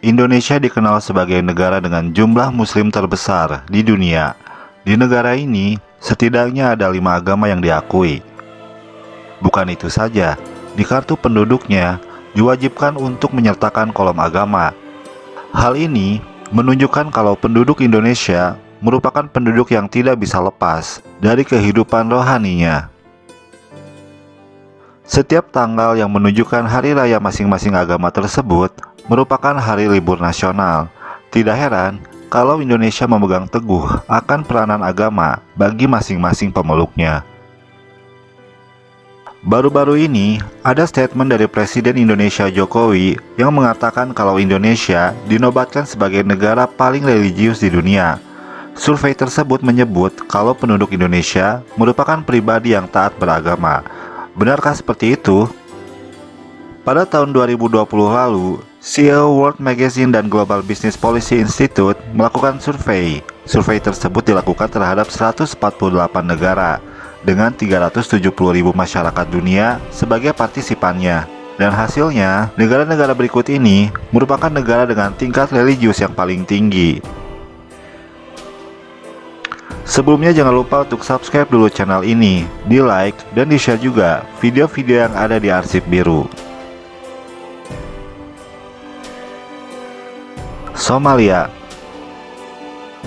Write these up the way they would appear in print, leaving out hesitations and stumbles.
Indonesia dikenal sebagai negara dengan jumlah muslim terbesar di dunia. Di negara ini, setidaknya ada 5 agama yang diakui. Bukan itu saja, di kartu penduduknya diwajibkan untuk menyertakan kolom agama. Hal ini menunjukkan kalau penduduk Indonesia merupakan penduduk yang tidak bisa lepas dari kehidupan rohaninya. Setiap tanggal yang menunjukkan hari raya masing-masing agama tersebut merupakan hari libur nasional. Tidak heran kalau Indonesia memegang teguh akan peranan agama bagi masing-masing pemeluknya. Baru-baru ini, ada statement dari Presiden Indonesia Jokowi yang mengatakan kalau Indonesia dinobatkan sebagai negara paling religius di dunia. Survei tersebut menyebut kalau penduduk Indonesia merupakan pribadi yang taat beragama. Benarkah seperti itu? Pada tahun 2020 lalu, CEO World Magazine dan Global Business Policy Institute melakukan survei. Survei tersebut dilakukan terhadap 148 negara dengan 370.000 masyarakat dunia sebagai partisipannya. Dan hasilnya, negara-negara berikut ini merupakan negara dengan tingkat religius yang paling tinggi. Sebelumnya jangan lupa untuk subscribe dulu channel ini, di like dan di share juga video-video yang ada di arsip biru.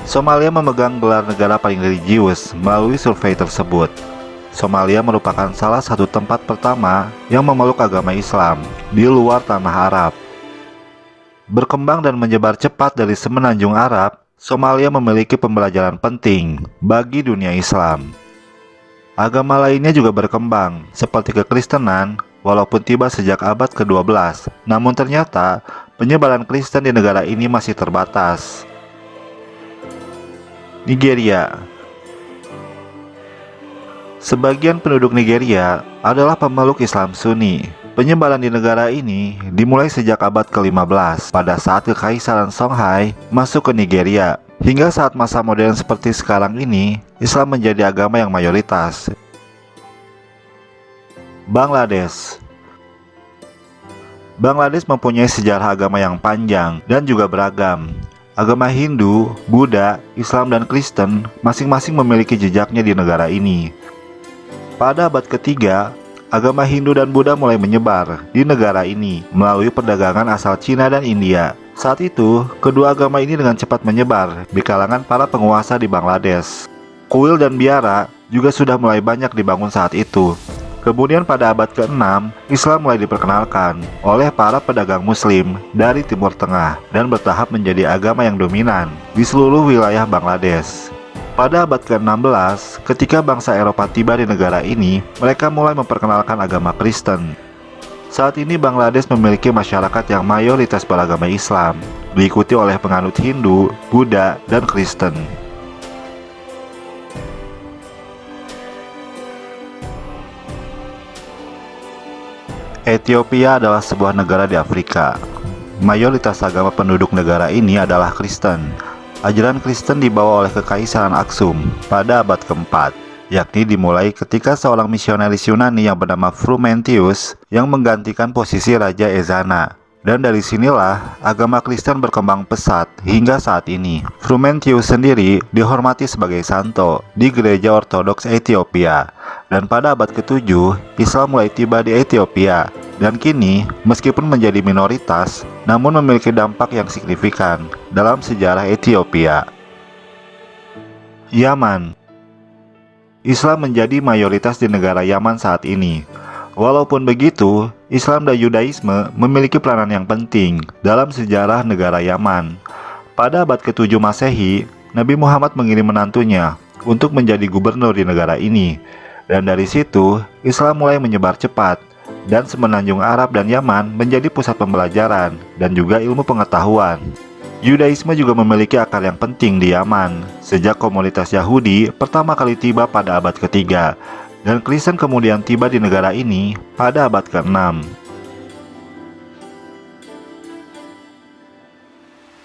Somalia memegang gelar negara paling religius melalui survei tersebut. Somalia merupakan salah satu tempat pertama yang memeluk agama Islam di luar tanah Arab. Berkembang dan menyebar cepat dari semenanjung Arab, Somalia memiliki pembelajaran penting bagi dunia Islam. Agama lainnya juga berkembang, seperti kekristenan, walaupun tiba sejak abad ke-12. Namun ternyata, penyebaran Kristen di negara ini masih terbatas. Nigeria. Sebagian penduduk Nigeria adalah pemeluk Islam Sunni. Penyebaran di negara ini dimulai sejak abad ke-15 pada saat Kekaisaran Songhai masuk ke Nigeria. Hingga saat masa modern seperti sekarang ini, Islam menjadi agama yang mayoritas. Bangladesh mempunyai sejarah agama yang panjang dan juga beragam. Agama Hindu, Buddha, Islam, dan Kristen masing-masing memiliki jejaknya di negara ini. Pada abad ketiga, agama Hindu dan Buddha mulai menyebar di negara ini melalui perdagangan asal Cina dan India. Saat itu, kedua agama ini dengan cepat menyebar di kalangan para penguasa di Bangladesh. Kuil dan biara juga sudah mulai banyak dibangun saat itu. Kemudian pada abad ke-6, Islam mulai diperkenalkan oleh para pedagang Muslim dari Timur Tengah dan bertahap menjadi agama yang dominan di seluruh wilayah Bangladesh. Pada abad ke-16, ketika bangsa Eropa tiba di negara ini, mereka mulai memperkenalkan agama Kristen. Saat ini Bangladesh memiliki masyarakat yang mayoritas beragama Islam, diikuti oleh penganut Hindu, Buddha, dan Kristen. Ethiopia adalah sebuah negara di Afrika. Mayoritas agama penduduk negara ini adalah Kristen. Ajaran Kristen dibawa oleh Kekaisaran Aksum pada abad ke-4, yakni dimulai ketika seorang misionaris Yunani yang bernama Frumentius yang menggantikan posisi Raja Ezana. Dan dari sinilah agama Kristen berkembang pesat hingga saat ini. Frumentius sendiri dihormati sebagai santo di Gereja Ortodoks Ethiopia. Dan pada abad ke-7, Islam mulai tiba di Ethiopia. Dan kini, meskipun menjadi minoritas, namun memiliki dampak yang signifikan dalam sejarah Ethiopia. Yaman. Islam menjadi mayoritas di negara Yaman saat ini. Walaupun begitu, Islam dan Yudaisme memiliki peranan yang penting dalam sejarah negara Yaman. Pada abad ke-7 Masehi, Nabi Muhammad mengirim menantunya untuk menjadi gubernur di negara ini. Dan dari situ, Islam mulai menyebar cepat, dan semenanjung Arab dan Yaman menjadi pusat pembelajaran dan juga ilmu pengetahuan. Yudaisme juga memiliki akar yang penting di Yaman, sejak komunitas Yahudi pertama kali tiba pada abad ketiga, dan Kristen kemudian tiba di negara ini pada abad ke-6.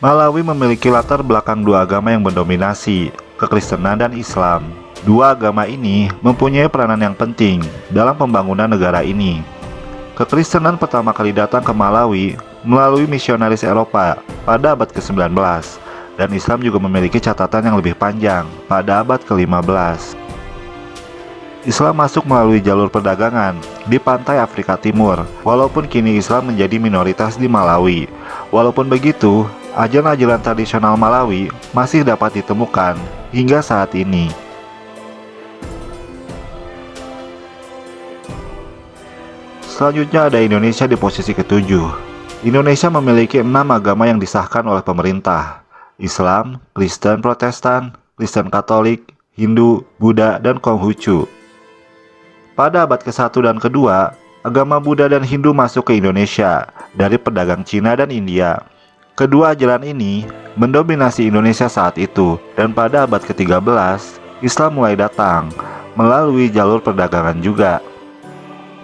Malawi memiliki latar belakang dua agama yang mendominasi, kekristenan dan Islam. Dua agama ini mempunyai peranan yang penting dalam pembangunan negara ini. Kekristenan pertama kali datang ke Malawi melalui misionaris Eropa pada abad ke-19, dan Islam juga memiliki catatan yang lebih panjang pada abad ke-15. Islam masuk melalui jalur perdagangan di pantai Afrika Timur, walaupun kini Islam menjadi minoritas di Malawi. Walaupun begitu, ajaran-ajaran tradisional Malawi masih dapat ditemukan hingga saat ini. Selanjutnya ada Indonesia di posisi ke-7. Indonesia memiliki 6 agama yang disahkan oleh pemerintah: Islam, Kristen Protestan, Kristen Katolik, Hindu, Buddha, dan Konghucu. Pada abad ke-1 dan ke-2, agama Buddha dan Hindu masuk ke Indonesia dari pedagang Cina dan India. Kedua ajaran ini mendominasi Indonesia saat itu, dan pada abad ke-13, Islam mulai datang melalui jalur perdagangan juga.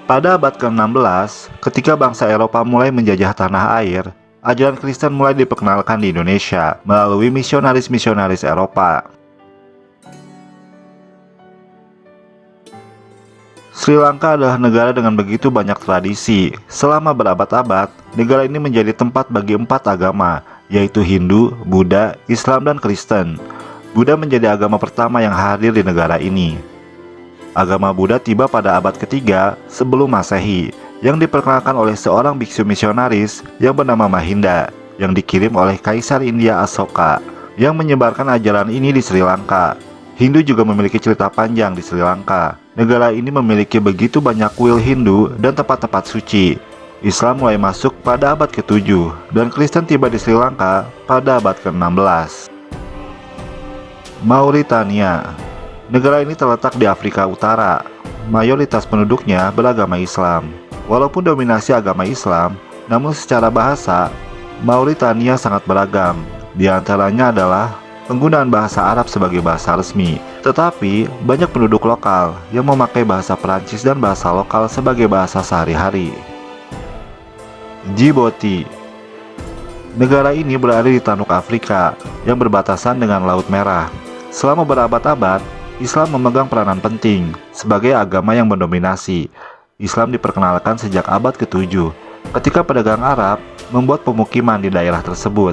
Pada abad ke-16, ketika bangsa Eropa mulai menjajah tanah air, ajaran Kristen mulai diperkenalkan di Indonesia melalui misionaris-misionaris Eropa. Sri Lanka adalah negara dengan begitu banyak tradisi. Selama berabad-abad, negara ini menjadi tempat bagi 4 agama, yaitu Hindu, Buddha, Islam, dan Kristen. Buddha menjadi agama pertama yang hadir di negara ini. Agama Buddha tiba pada abad ketiga sebelum Masehi, yang diperkenalkan oleh seorang biksu misionaris yang bernama Mahinda, yang dikirim oleh Kaisar India Asoka, yang menyebarkan ajaran ini di Sri Lanka. Hindu juga memiliki cerita panjang di Sri Lanka. Negara ini memiliki begitu banyak kuil Hindu dan tempat-tempat suci. Islam mulai masuk pada abad ke-7, dan Kristen tiba di Sri Lanka pada abad ke-16. Mauritania. Negara ini terletak di Afrika Utara. Mayoritas penduduknya beragama Islam. Walaupun dominasi agama Islam, namun secara bahasa, Mauritania sangat beragam. Di antaranya adalah penggunaan bahasa Arab sebagai bahasa resmi, tetapi banyak penduduk lokal yang memakai bahasa Perancis dan bahasa lokal sebagai bahasa sehari-hari. Djibouti. Negara ini berada di Tanduk Afrika yang berbatasan dengan Laut Merah. Selama berabad-abad, Islam memegang peranan penting sebagai agama yang mendominasi. Islam diperkenalkan sejak abad ke-7 ketika pedagang Arab membuat pemukiman di daerah tersebut.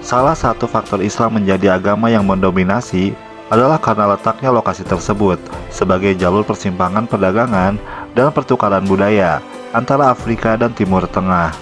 Salah satu faktor Islam menjadi agama yang mendominasi adalah karena letaknya lokasi tersebut sebagai jalur persimpangan perdagangan dan pertukaran budaya antara Afrika dan Timur Tengah.